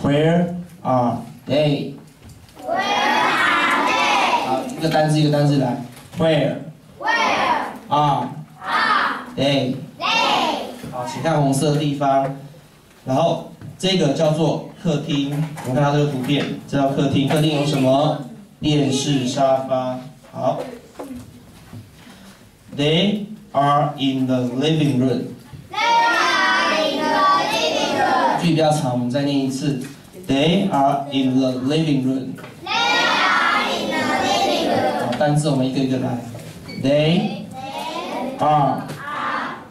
Where are they? Where are they? 好，一个单字一个单字来。Where are they? 好，请看红色的地方。然后这个叫做客厅，我们看到这个图片，这叫客厅。客厅有什么？电视、沙发。好。They are in the living room. 句比较长，我们再念一次。They are in the living room. 好，单字我们一个一个来。They are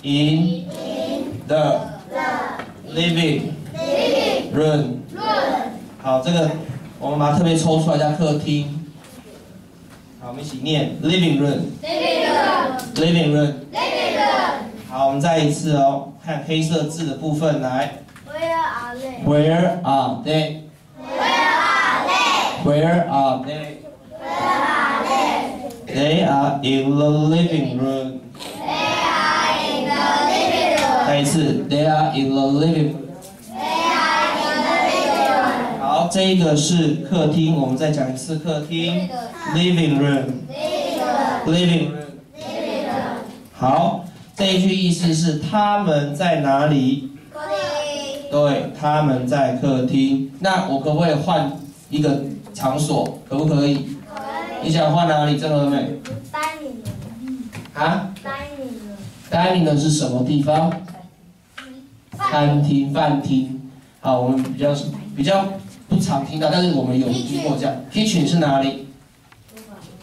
in the living room. 好，这个我们把它特别抽出来，叫客厅。好，我们一起念 living room。living room。好，我们再一次哦，看黑色字的部分来。Where are they? Where are they? They are in the living room. 再一次 ，They are in the living room. 好，这一个是客厅，我们再讲一次客厅 ，living room。living room。好，这一句意思是他们在哪里？对，他们在客厅。那我可不可以换一个场所？可不可以？可以。你想换哪里？郑和美？啊 ？dining 的是什么地方？餐厅、饭厅。好，我们比较不常听到，但是我们有听过这样。kitchen 是哪里？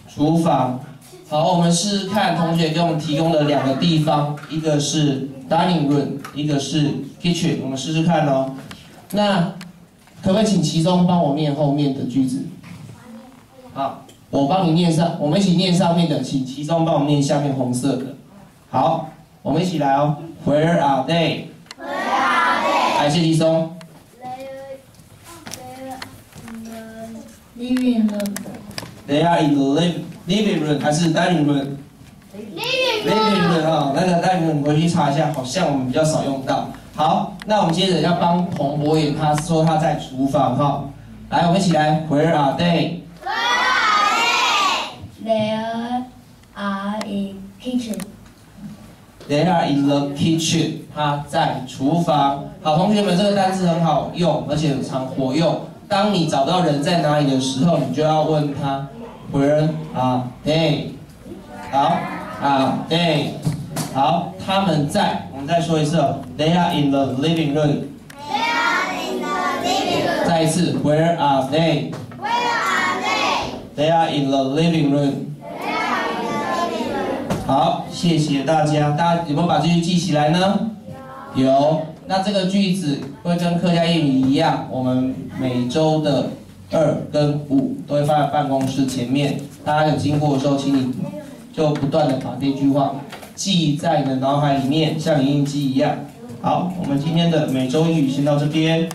厨房。好，我们试试看，同学给我们提供的两个地方，一个是 dining room， 一个是 kitchen， 我们试试看哦。那可不可以请其中帮我念后面的句子？好，我帮你念上，我们一起念上面的，请其中帮我念下面红色的。好，我们一起来哦。Where are they? 来，谢其中。Living room. They are in the living room 还是 dining room？living room 哈，那个 dining room 你回去查一下，好像我们比较少用到。好，那我们接着要帮彭博远，他说他在厨房哈。来，我们一起来 ，Where are they? They are in kitchen. They are in the kitchen. 他在厨房。好，同学们，这个单词很好用，而且常活用。当你找不到人在哪里的时候，你就要问他 Where are they? 好 ，are they? 好，他们在。我们再说一次哦 ，They are in the living room. 再一次 ，Where are they? They are in the living room. 好，谢谢大家。大家有没有把这句记起来呢？有。那这个句子会跟客家谚语一样，我们每周的2跟5都会放在办公室前面。大家有经过的时候，请你就不断的把这句话记在你的脑海里面，像影印机一样。好，我们今天的每周英语先到这边。